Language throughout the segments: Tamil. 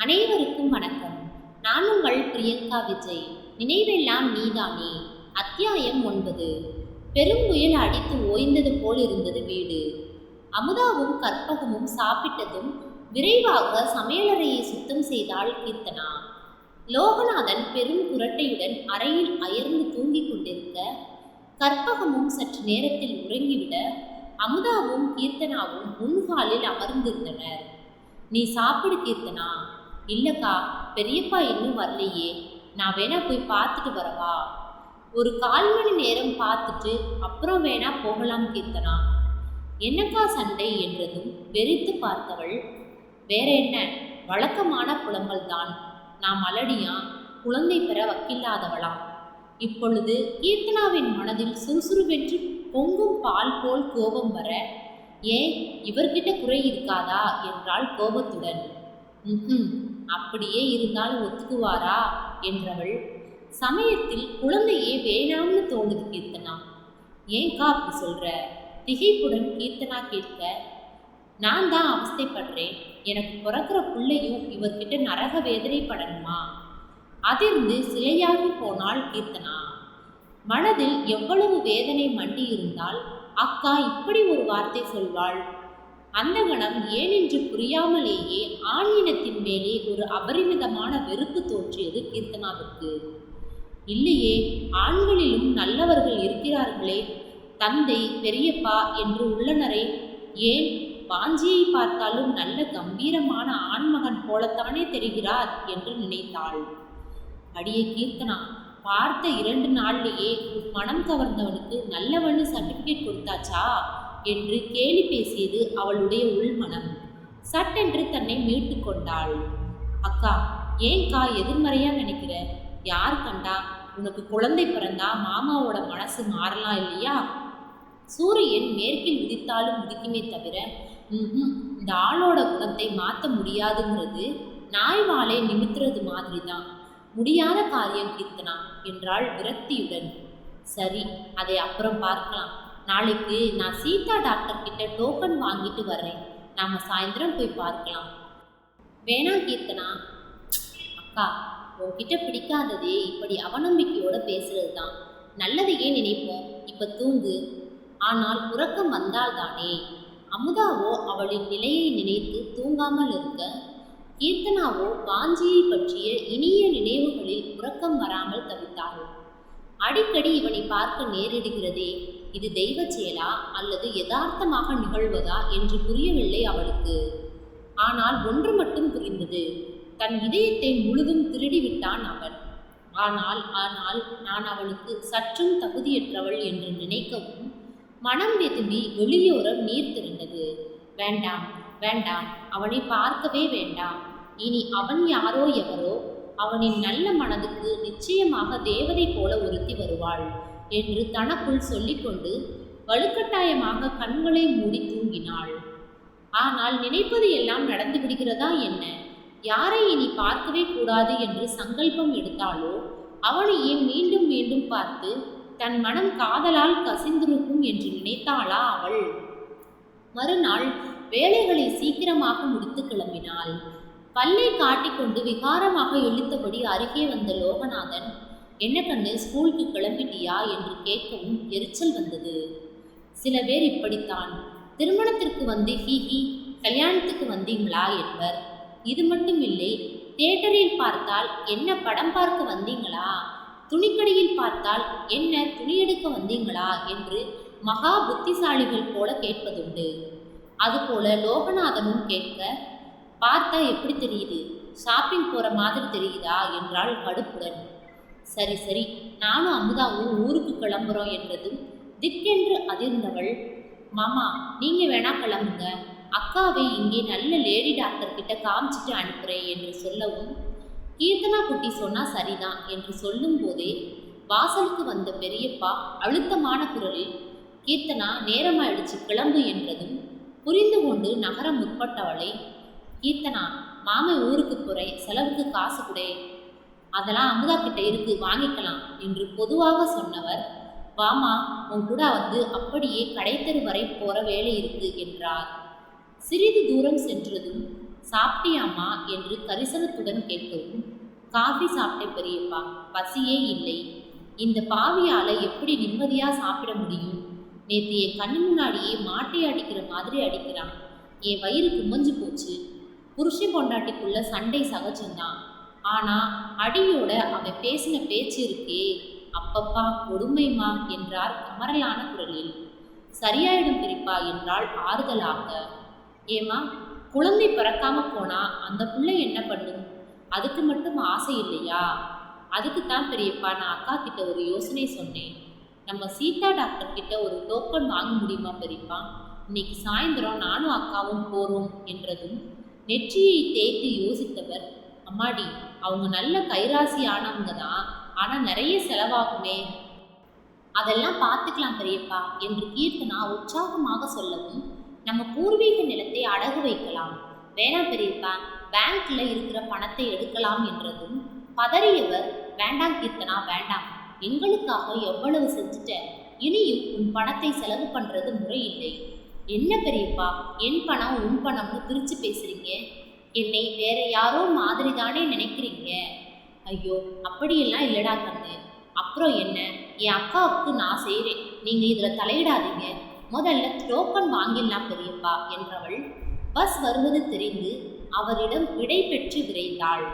அனைவருக்கும் வணக்கம். நான் உங்கள் பிரியங்கா விஜய். நினைவெல்லாம் நீதானே. அத்தியாயம் 9. பெரும் புயல் அடித்து ஓய்ந்தது போல் இருந்தது வீடு. அமுதாவும் கற்பகமும் சாப்பிட்டதும் விரைவாக சமையலறையை சுத்தம் செய்தாள் கீர்த்தனா. லோகநாதன் பெரும் குரட்டையுடன் அறையில் அயர்ந்து தூங்கிக் கொண்டிருக்க, கற்பகமும் சற்று நேரத்தில் உறங்கிவிட, அமுதாவும் கீர்த்தனாவும் முன்காலில் அமர்ந்திருந்தனர். நீ சாப்பிடு கீர்த்தனா. இல்லக்கா, பெரியப்பா இன்னும் வரலையே, நான் வேணா போய் பார்த்துட்டு வரவா? ஒரு 1/4 மணி நேரம் பார்த்துட்டு அப்புறம் வேணா போகலாம் கீர்த்தனா. என்னக்கா சண்டை என்றதும் வெறித்து பார்த்தவள், வேற என்ன, வழக்கமான புலம்பல் தான். நான் மலடியா, குழந்தை பெற வக்கில்லாதவளாம். இப்பொழுது கீர்த்தனாவின் மனதில் சுறுசுறுவென்று பொங்கும் பால் போல் கோபம் வர, ஏன் இவர்கிட்ட குறை இருக்காதா என்றாள் கோபத்துடன். அப்படியே இருந்தாலும் ஒத்துக்குவாரா என்றவள், சமயத்தில் குழந்தையே வேணாம்னு தோணுது கீர்த்தனா. ஏன்கா அப்படி சொல்ற? திகைப்புடன் கீர்த்தனா கேட்க, நான் தான் அவஸ்தைப்படுறேன். எனக்கு பிறக்கிற பிள்ளையும் இவர்கிட்ட நரக வேதனை படணுமா? அதிர்ந்து சிலையாகி போனாள் கீர்த்தனா. மனதில் எவ்வளவு வேதனை மண்டி இருந்தால் அக்கா இப்படி ஒரு வார்த்தை சொல்வாள்? அந்த கணம் ஏனென்று புரியாமலேயே ஆண் இனத்தின் மேலே ஒரு அபரிமிதமான வெறுப்பு தோன்றியது கீர்த்தனாவுக்கு. இல்லையே, ஆண்களிலும் நல்லவர்கள் இருக்கிறார்களே, தந்தை பெரியப்பா என்று உள்ளனரே. ஏன், வாஞ்சியை பார்த்தாலும் நல்ல கம்பீரமான ஆண்மகன் போலத்தானே தெரிகிறார் என்று நினைத்தாள். அடியே கீர்த்தனா, பார்த்த 2 நாள்லேயே மனம் கவர்ந்தவனுக்கு நல்லவன்னு சர்டிபிகேட் கொடுத்தாச்சா என்று கேலி பேசியது அவளுடைய உள்மனம். சட்டென்று தன்னை மீட்டு கொண்டாள். அக்கா, ஏன்கா எதிர்மறையா நினைக்கிற? யார் கண்டா உனக்கு குழந்தை பிறந்தா மாமாவோட மனசு மாறலாம் இல்லையா? சூரியன் மேற்கில் உதித்தாலும் உதிக்குமே தவிர இந்த ஆளோட குணத்தை மாற்ற முடியாதுங்கிறது நாய் வாளை நிமித்துறது மாதிரி தான். முடியாத காரியம் கீர்த்தனா என்றாள் விரக்தியுடன். சரி, அதை அப்புறம் பார்க்கலாம். நாளைக்கு நான் சீதா டாக்டர் கிட்ட டோக்கன் வாங்கிட்டு வர்றேன். நாம சாயந்தரம் போய் பார்க்கலாம். வேணாம் கீர்த்தனா. அக்கா, உன்கிட்ட பிடிக்காததே இப்படி அவநம்பிக்கையோட பேசுறது தான். நல்லதையே நினைப்போம். இப்ப தூங்கு. ஆனால் உறக்கம் வந்தால்தானே. அமுதாவோ அவளின் நிலையை நினைத்து தூங்காமல் இருக்க, கீர்த்தனாவோ வாஞ்சியை பற்றிய இனிய நினைவுகளில் உறக்கம் வராமல் தவித்தாள். அடிக்கடி இவனை பார்க்க நேரிடுகிறதே, இது தெய்வ செயலா அல்லது யதார்த்தமாக நிகழ்வதா என்று புரியவில்லை அவளுக்கு. ஆனால் ஒன்று மட்டும் புரிந்தது, தன் இதயத்தை முழுதும் திருடிவிட்டான் அவன். ஆனால் நான் அவனுக்கு சற்றும் தகுதியற்றவள் என்று நினைக்கவும் மனம் வெதும்பி வெளியோரம் நீர் திரண்டது. வேண்டாம் வேண்டாம், அவனை பார்க்கவே வேண்டாம். இனி அவன் யாரோ எவரோ, அவனின் நல்ல மனதுக்கு நிச்சயமாக தேவதை போல ஒருத்தி வருவாள் என்று தனக்குள் சொல்லிக்கொண்டு வலுக்கட்டாயமாக கண்களை மூடி தூங்கினாள். ஆனால் நினைப்பது எல்லாம் நடந்து விடுகிறதா என்ன? யாரை இனி பார்க்கவே கூடாது என்று சங்கல்பம் எடுத்தாளோ அவனையே மீண்டும் மீண்டும் பார்த்து தன் மனம் காதலால் கசிந்திருக்கும் என்று நினைத்தாளா அவள்? மறுநாள் வேலைகளை சீக்கிரமாக முடித்து கிளம்பினாள். பல்லை காட்டிக்கொண்டு விகாரமாக இழுத்தபடி அருகே வந்த லோகநாதன், என்ன கண்ணு, ஸ்கூலுக்கு கிளம்பிட்டியா என்று கேட்கவும் எரிச்சல் வந்தது. சில பேர் இப்படித்தான், திருமணத்திற்கு வந்து ஹீஹி, கல்யாணத்துக்கு வந்தீங்களா என்பர். இது மட்டும் இல்லை, தியேட்டரில் பார்த்தால் என்ன படம் பார்க்க வந்தீங்களா, துணிக்கடையில் பார்த்தால் என்ன துணி எடுக்க வந்தீங்களா என்று மகா புத்திசாலிகள் போல கேட்பதுண்டு. அதுபோல லோகநாதனும் கேட்க, பார்த்தா எப்படி தெரியுது, ஷாப்பிங் போகிற மாதிரி தெரியுதா என்றாள் கடுப்புடன். சரி சரி, நானும் அமுதாவும் ஊருக்கு கிளம்புறோம் என்றதும் திக்கென்று அதிர்ந்தவள், மாமா நீங்கள் வேணா கிளம்புங்க, அக்காவை இங்கே நல்ல லேடி டாக்டர் கிட்ட காமிச்சிட்டு அனுப்புகிறேன் என்று சொல்லவும், கீர்த்தனா குட்டி சொன்னால் சரிதான் என்று சொல்லும் போதே வாசலுக்கு வந்த பெரியப்பா அழுத்தமான குரலில், கீர்த்தனா நேரமாயிடுச்சு கிளம்பு என்றதும் புரிந்து கொண்டு நகர முற்பட்டவளை, கீர்த்தனா, மாமன் ஊருக்கு போகிறேன், செலவுக்கு காசு கொடே. அதெல்லாம் அமுதா கிட்ட இருக்கு, வாங்கிக்கலாம் என்று பொதுவாக சொன்னவர், வாமா உன் கூட வந்து அப்படியே கடைத்தெரு வரை போகிற வேலை இருக்கு என்றார். சிறிது தூரம் சென்றதும் சாப்பிட்டியாம்மா என்று கரிசனத்துடன் கேட்கவும், காஃபி சாப்பிட்டேன் பெரியப்பா, பசியே இல்லை. இந்த பாவியால எப்படி நிம்மதியா சாப்பிட முடியும்? நேற்று என் கண்ணு முன்னாடியே மாட்டை அடிக்கிற மாதிரி அடிக்கிறான். என் வயிறு குமஞ்சு போச்சு. புருஷன் பொண்டாட்டிக்குள்ள சண்டை சகஜம்தான். ஆனா அடியோட அவன் பேசின பேச்சு இருக்கே, அப்பப்பா கொடுமைமா என்றார் கமரலான குரலில். சரியாயிடும் பெரியப்பா என்றாள் ஆறுதலாக. ஏமா, குழந்தை பிறக்காம போனா அந்த புள்ளை என்ன பண்ணும்? அதுக்கு மட்டும் ஆசை இல்லையா? அதுக்குத்தான் பெரியப்பா நான் அக்கா கிட்ட ஒரு யோசனை சொன்னேன். நம்ம சீதா டாக்டர் கிட்ட ஒரு டோக்கன் வாங்க முடியுமா பெரியப்பா? இன்னைக்கு சாயந்தரம் நானும் அக்காவும் போறோம் என்றதும் நெற்றியை தேய்த்து யோசித்தவர், அம்மாடி, அவங்க நல்ல கைராசி ஆனவங்க தான், ஆனா நிறைய செலவாகுமே. அதெல்லாம் பார்த்துக்கலாம் பெரியப்பா என்று கீர்த்தனா உற்சாகமாக சொல்லவும், நம்ம பூர்வீக நிலத்தை அடகு வைக்கலாம். வேணாம் பெரியப்பா, பேங்க்ல இருக்கிற பணத்தை எடுக்கலாம் என்றதும் பதறியவர், வேண்டாம் கீர்த்தனா வேண்டாம், எங்களுக்காக எவ்வளவு செஞ்சுட்ட, இனியும் உன் பணத்தை செலவு பண்றது முறையில்லை. என்ன பெரியப்பா, என் பணம் உன் பணம்னு பிரிச்சு பேசுறீங்க? என்னை வேற யாரோ மாதிரி தானே நினைக்கிறீங்க? ஐயோ, அப்படியெல்லாம் இல்லடா கண்ணு. அப்புறம் என்ன, என் அக்காவுக்கு நான் செய்கிறேன், நீங்க இதுல தலையிடாதீங்க. முதல்ல டோக்கன் வாங்கிடலாம் பெரியப்பா என்றவள் பஸ் வருவது தெரிந்து அவரிடம் விடை பெற்று விரைந்தாள்.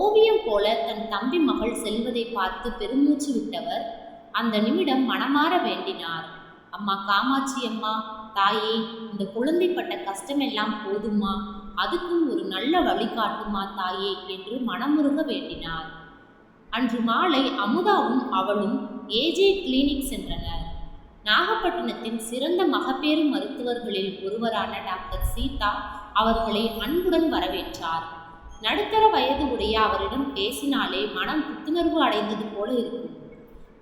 ஓவியம் போல தன் தம்பி மகள் செல்வதை பார்த்து பெருமூச்சு விட்டவர் அந்த நிமிடம் மனமாற வேண்டினார். அம்மா காமாட்சி அம்மா, தாயே, இந்த குழந்தை பட்ட கஷ்டமெல்லாம் போதுமா, அதுக்கும் ஒரு நல்ல வழிகாட்டுமா தாயே என்று மனமுருக வேண்டினார். அன்று மாலை அமுதாவும் அவளும் ஏஜே கிளினிக் சென்றனர். நாகப்பட்டினத்தின் சிறந்த மகப்பேறு மருத்துவர்களில் ஒருவரான டாக்டர் சீதா அவர்களை அன்புடன் வரவேற்றார். நடுத்தர வயது உடைய அவரிடம் பேசினாலே மனம் புத்துணர்வு அடைந்தது போல இருக்கும்.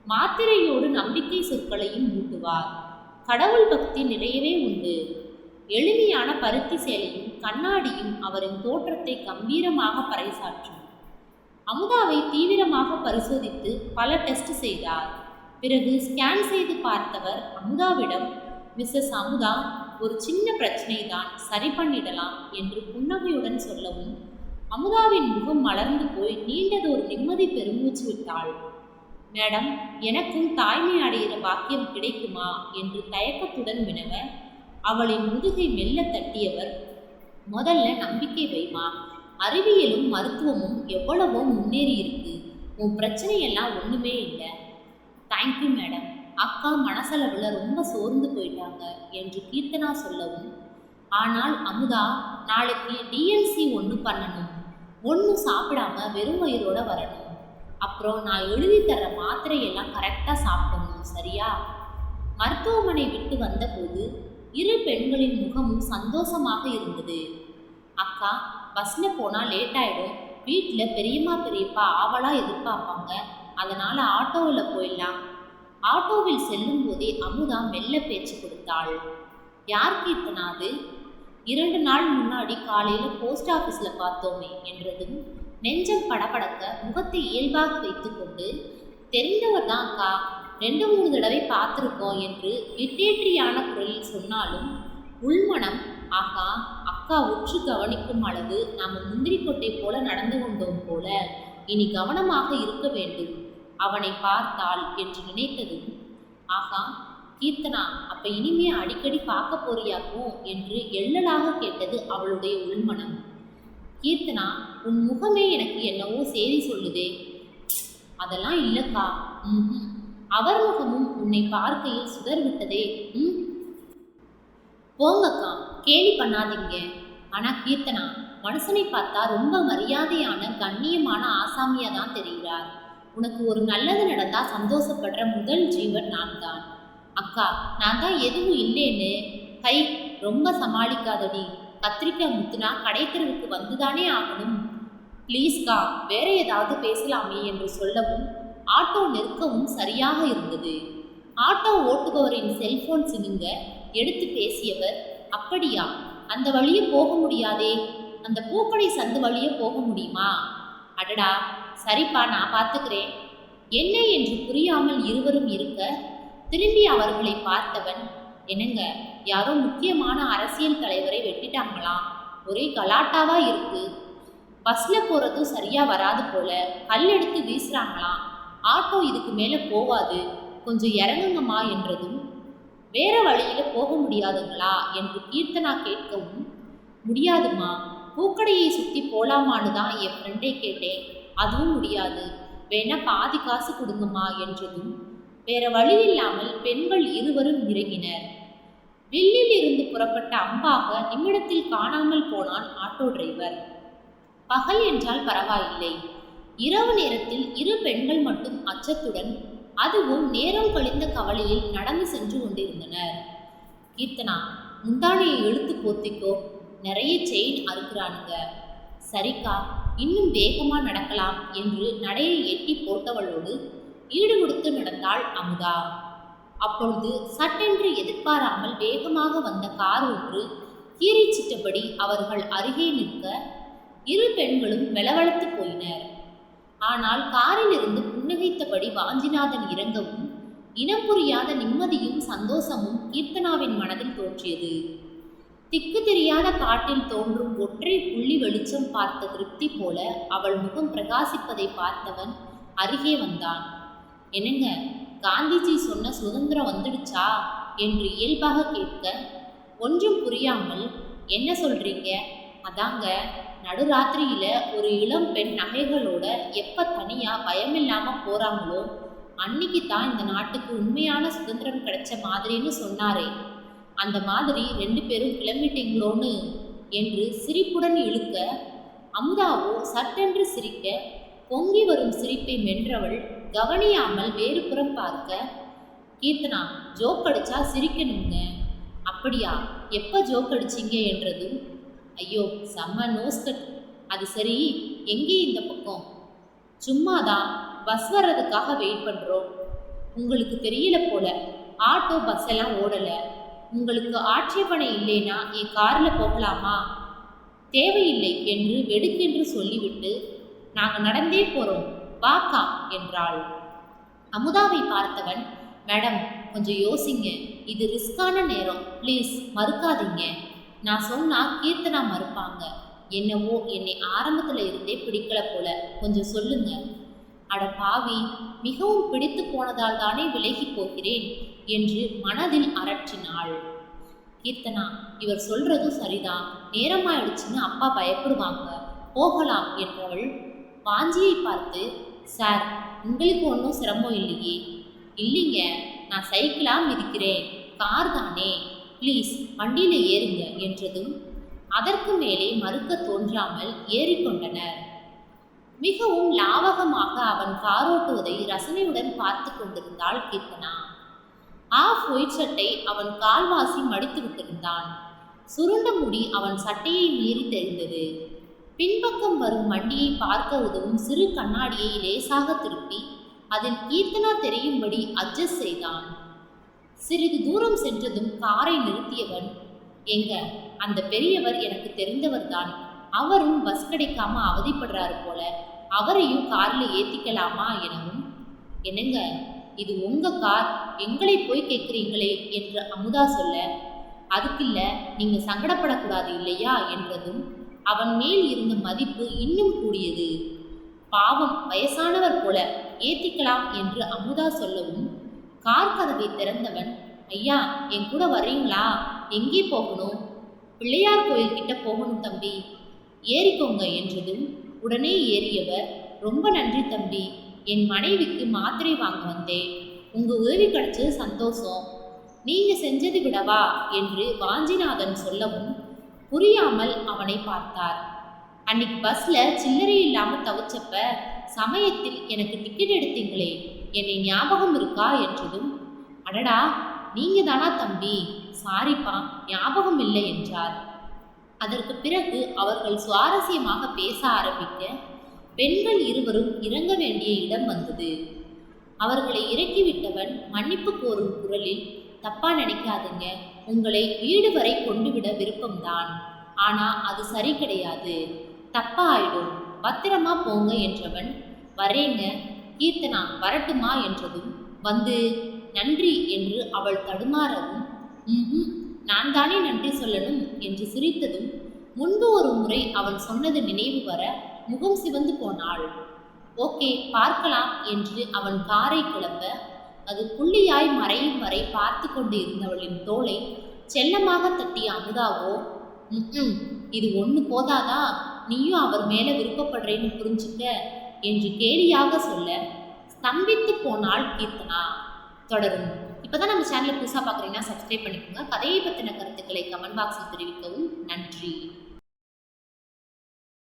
மாத்திரையோடு நம்பிக்கை சொற்களையும் ஊட்டுவார். கடவுள் பக்தி நிறையவே உண்டு. எளிமையான பருத்தி சேலையும் கண்ணாடியும் அவரின் தோற்றத்தை கம்பீரமாக பறைசாற்றும். அமுதாவை தீவிரமாக பரிசோதித்து பல டெஸ்ட் செய்தார். பிறகு ஸ்கேன் செய்து பார்த்தவர் அமுதாவிடம், மிஸ்ஸஸ் அமுதா, ஒரு சின்ன பிரச்சனை தான், சரி பண்ணிடலாம் என்று புன்னகையுடன் சொல்லவும் அமுதாவின் முகம் மலர்ந்து போய் நீண்டதொரு நிம்மதி பெருமூச்சு விட்டாள். மேடம், எனக்கும் தாய்மை அடைகிற பாக்கியம் கிடைக்குமா என்று தயக்கத்துடன் வினவ அவளின் முதுகை மெல்ல தட்டியவர், முதல்ல நம்பிக்கை வைமா, அறிவியலும் மருத்துவமும் எவ்வளவோ முன்னேறி இருக்கு, உன் பிரச்சனையெல்லாம் ஒண்ணுமே இல்லை. தேங்க்யூ மேடம், அக்கா மனசளவில் ரொம்ப சோர்ந்து போயிட்டாங்க என்று கீர்த்தனா சொல்லவும், ஆனால் அமுதா, நாளைக்கு டிஎன்சி ஒன்று பண்ணணும், ஒன்றும் சாப்பிடாம வெறும் வயிறோட வரணும், அப்புறம் நான் எழுதி தர்ற மாத்திரையெல்லாம் கரெக்டாக சாப்பிடணும், சரியா? மருத்துவமனை விட்டு வந்தபோது இரு பெண்களின் முகமும் சந்தோஷமாக இருந்தது. அக்கா, பஸ்ஸில் போனால் லேட் ஆகிடும், வீட்டில் பெரியம்மா பெரியப்பா ஆவலாக எதிர்பார்ப்பாங்க, அதனால் ஆட்டோவில் போயிடலாம். ஆட்டோவில் செல்லும் போதே அமுதா மெல்ல பேச்சு கொடுத்தாள். யார் கீர்த்தனா அது? 2 நாள் முன்னாடி காலையில் போஸ்ட் ஆஃபீஸில் பார்த்தோமே என்றதும் நெஞ்சம் படபடக்க முகத்தை இயல்பாக வைத்து கொண்டு, தெரிந்தவர் தான் அக்கா, 2-3 தடவை பார்த்துருக்கோம் என்று லிட்டேட்ரியான குரலில் சொன்னாலும் உள்மனம், ஆகா, அக்கா உற்று கவனிக்கும் அளவு நாம் முந்திரி கொட்டை போல நடந்து கொண்டோம் போல, இனி கவனமாக இருக்க வேண்டும் அவனை பார்த்தாள் என்று நினைத்ததும், ஆகா கீர்த்தனா, அப்ப இனிமே அடிக்கடி பார்க்க போறியாக்கும் என்று எள்ளலாக கேட்டது அவளுடைய உள்மனம். கீர்த்தனா, உன் முகமே எனக்கு என்னவோ செய்தி சொல்லுதே. அதெல்லாம் இல்லக்கா. அவர் முகமும் உன்னை பார்க்கையில் சுடர் விட்டதே. போங்கக்கா, கேலி பண்ணாதீங்க. ஆனா கீர்த்தனா, மனுஷனை பார்த்தா ரொம்ப மரியாதையான கண்ணியமான ஆசாமியா தான் தெரிகிறார். உனக்கு ஒரு நல்லது நடந்தா சந்தோஷப்படுற முதல் ஜீவன் நான் தான். அக்கா, நான் தான் எதுவும் இல்லைன்னு கை ரொம்ப சமாளிக்காதடி. கத்திரிக்காய் முத்துனா கடைத்தெருவுக்கு வந்துதானே ஆகணும். ப்ளீஸ்கா, வேற ஏதாவது பேசலாமே என்று சொல்லவும் ஆட்டோ நிற்கவும் சரியாக இருந்தது. ஆட்டோ ஓட்டுபவரின் செல்போன் சினுங்க எடுத்து பேசியவர், அப்படியா, அந்த வழியே போக முடியாதே, அந்த பூக்கடை சந்து வழியே போக முடியுமா? அடடா, சரிப்பா, நான் பார்த்துக்கிறேன். என்ன என்று புரியாமல் இருவரும் இருக்க திரும்பி அவர்களை பார்த்தவன், என்னங்க, யாரோ முக்கியமான அரசியல் தலைவரை வெட்டிட்டாங்களாம், ஒரே கலாட்டாவா இருக்கு. பஸ்ல போறதும் சரியா வராது போல, கல் எடுத்து வீசுறாங்களாம். ஆட்டோ இதுக்கு மேல போவாது, கொஞ்சம் இறங்குங்கம்மா என்றதும், வேற வழியில போக முடியாதுங்களா என்று கீர்த்தனா கேட்கவும், முடியாதுமா, பூக்கடையை சுத்தி போலாமான்னு தான் என் ஃப்ரெண்டை கேட்டேன், அதுவும் முடியாது, வேணா பாதி காசு கொடுங்கம்மா என்றதும் வேற வழி இல்லாமல் பெண்கள் இருவரும் இறங்கினர். வில்லில் இருந்து புறப்பட்ட அம்பாக நிமிடத்தில் காணாமல் போனான் ஆட்டோ டிரைவர். பகல் என்றால் பரவாயில்லை, இரவு நேரத்தில் இரு பெண்கள் மட்டும் அச்சத்துடன், அதுவும் நேரம் கழிந்த கவலையில் நடந்து சென்று கொண்டிருந்தனர். கீர்த்தனா, முந்தானையை இழுத்து போத்திக்கோ, நிறைய செயின் அறுக்கிறானுங்க. சரிக்கா, இன்னும் வேகமா நடக்கலாம் என்று நடையை எட்டி போட்டவளோடு ஈடு கொடுத்து நடந்தாள் அமுதா. அப்பொழுது சட்டென்று எதிர்பாராமல் வேகமாக வந்த கார் ஒன்று கீறிச்சிட்டபடி அவர்கள் அருகே நிற்க இரு பெண்களும் வெளவெளத்து போயினர். ஆனால் காரிலிருந்து புன்னகைத்தபடி வாஞ்சிநாதன் இறங்கவும் இனம் புரியாத நிம்மதியும் சந்தோஷமும் கீர்த்தனாவின் மனதில் தோன்றியது. திக்கு தெரியாத காட்டில் தோன்றும் ஒற்றை புள்ளி வெளிச்சம் பார்த்த திருப்தி போல அவள் முகம் பிரகாசிப்பதை பார்த்தவன் அருகே வந்தான். என்னங்க, காந்திஜி சொன்ன சுதந்திரம் வந்துடுச்சா என்று இயல்பாக கேட்க, ஒன்றும் புரியாமல், என்ன சொல்றீங்க? அதாங்க, நடுராத்திரியில ஒரு இளம் பெண் நகைகளோட எப்ப தனியா பயமில்லாம போறாங்களோ அன்னைக்கு தான் இந்த நாட்டுக்கு உண்மையான சுதந்திரம் கிடைச்ச மாதிரின்னு சொன்னாரே, அந்த மாதிரி 2 பேரும் கிளம்பிட்டீங்களோன்னு என்று சிரிப்புடன் இழுக்க, அமுதாவோ சட்டென்று சிரிக்க, பொங்கி வரும் சிரிப்பை மென்றவள் கவனியாமல் வேறு புறம் பார்க்க, கீர்த்தனா, ஜோக் அடிச்சா சிரிக்கணுங்க. அப்படியா, எப்ப ஜோக் அடிச்சிங்க என்றதும், ஐயோ செம்ம நோஸ்கட். அது சரி, எங்கே இந்த பக்கம்? சும்மாதான், பஸ் வர்றதுக்காக வெயிட் பண்ணுறோம். உங்களுக்கு தெரியல போல, ஆட்டோ பஸ் எல்லாம் ஓடலை. உங்களுக்கு ஆட்சேபனை இல்லைனா என் காரில் போகலாமா? தேவையில்லை என்று வெடுக்கென்று சொல்லிவிட்டு, நாங்கள் நடந்தே போகிறோம், வாக்கா என்றாள். அமுதாவை பார்த்தவன், மேடம் கொஞ்சம் யோசிங்க, இது ரிஸ்கான நேரம், ப்ளீஸ் மறுக்காதீங்க. நான் சொன்னா கீர்த்தனா மறுப்பாங்க. என்னவோ என்னை ஆரம்பத்தில் இருந்தே பிடிக்கல போல, கொஞ்சம் சொல்லுங்க. அட பாவி, மிகவும் பிடித்து போனதால் தானே விலகி போகிறேன் என்று மனதில் அரற்றினாள். கீர்த்தனா, இவர் சொல்றதும் சரிதான், நேரமாயிடுச்சுன்னு அப்பா பயப்படுவாங்க, போகலாம் என்றவள் வாஞ்சியை பார்த்து, சார் உங்களுக்கு ஒன்றும் சிரமம் இல்லையே? இல்லைங்க, நான் சைக்கிளா மிதிக்கிறேன், கார் தானே, ப்ளீஸ் வண்டியில ஏறுங்க என்றதும் அதற்கு மேலே மறுக்க தோன்றாமல் ஏறிக்கொண்டனர். மிகவும் லாவகமாக அவன் காரோட்டுவதை ரசனையுடன் பார்த்து கொண்டிருந்தாள் கீர்த்தனா. ஆஃப் ஒயிட் சட்டை அவன் கால்வாசி மடித்து விட்டிருந்தான். சுருண்ட முடி அவன் சட்டையை மீறி தெரிந்தது. பின்பக்கம் வரும் வண்டியை பார்க்க உதவும் சிறு கண்ணாடியை லேசாக திருப்பி அதில் கீர்த்தனா தெரியும்படி அட்ஜஸ்ட் செய்தான். சிறிது தூரம் சென்றதும் காரை நிறுத்தியவன், எங்க, அந்த பெரியவர் எனக்கு தெரிந்தவர்தான், அவரும் பஸ் கிடைக்காம அவதிப்படுறாரு போல, அவரையும் காரில் ஏற்றிக்கலாமா எனவும், என்னங்க இது உங்க கார், எங்களை போய் கேட்குறீங்களே என்று அமுதா சொல்ல, அதுக்கில்ல, நீங்க சங்கடப்படக்கூடாது இல்லையா என்றதும் அவன் மேல் இருந்த மதிப்பு இன்னும் கூடியது. பாவம், வயசானவர் போல, ஏத்திக்கலாம் என்று அமுதா சொல்லவும் கார் கதவை திறந்தவன், ஐயா என் கூட வர்றீங்களா? எங்கே போகணும்? பிள்ளையார் கோயில் கிட்ட போகணும் தம்பி, ஏறிக்கோங்க என்றதும் உடனே ஏறியவர், ரொம்ப நன்றி தம்பி, என் மனைவிக்கு மாத்திரை வாங்க வந்தேன், உங்க உதவி கிடைச்சது சந்தோஷம், நீங்க செஞ்சது விடவா என்று வாஞ்சிநாதன் சொல்லவும் புரியாமல் அவனை பார்த்தார். அன்னைக்கு பஸ்ல சில்லறை இல்லாம தவிச்சப்ப சமயத்தில் எனக்கு டிக்கெட் எடுத்தீங்களே, என்னை ஞாபகம் இருக்கா என்றதும், அடடா நீங்க தானா தம்பி, சாரிப்பா ஞாபகம் இல்லை என்றார். அதற்கு பிறகு அவர்கள் சுவாரஸ்யமாக பேச ஆரம்பிக்க பெண்கள் இருவரும் இறங்க வேண்டிய இடம் வந்தது. அவர்களை இறக்கிவிட்டவன் மன்னிப்பு கோரும் குரலில், தப்பா நினைக்காதுங்க, உங்களை வீடு வரை கொண்டு விட விருப்பம்தான், ஆனா அது சரி கிடையாது, தப்பா ஆயிடும், பத்திரமா போங்க என்றவன், வரேங்க, கீர்த்தனா வரட்டுமா என்றதும் வந்து, நன்றி என்று அவள் தடுமாறவும், நான் தானே நன்றி சொல்லணும் என்று சிரித்ததும் முன்பு ஒரு முறை அவன் சொன்னது நினைவு வர முகம் சிவந்து போனாள். ஓகே, பார்க்கலாம் என்று அவன் காரை கிளம்ப அது புள்ளியாய் மறையும் வரை பார்த்து கொண்டு இருந்தவளின் தோளை செல்லமாக தட்டிய அமுதாவோ, இது ஒன்று போதாதா, நீயும் அவர் மேல விருப்பப்படுறேன்னு புரிஞ்சுக்க என்று கேலியாக சொல்ல ஸ்தம்பித்து போனாள் கீர்த்தனா. தொடரும். இப்போதான் நம்ம சேனலை புதுசாக பார்க்குறீங்கன்னா சப்ஸ்கிரைப் பண்ணிக்கோங்க. கதையை பற்றின கருத்துக்களை கமெண்ட் பாக்ஸில் தெரிவிக்கவும். நன்றி.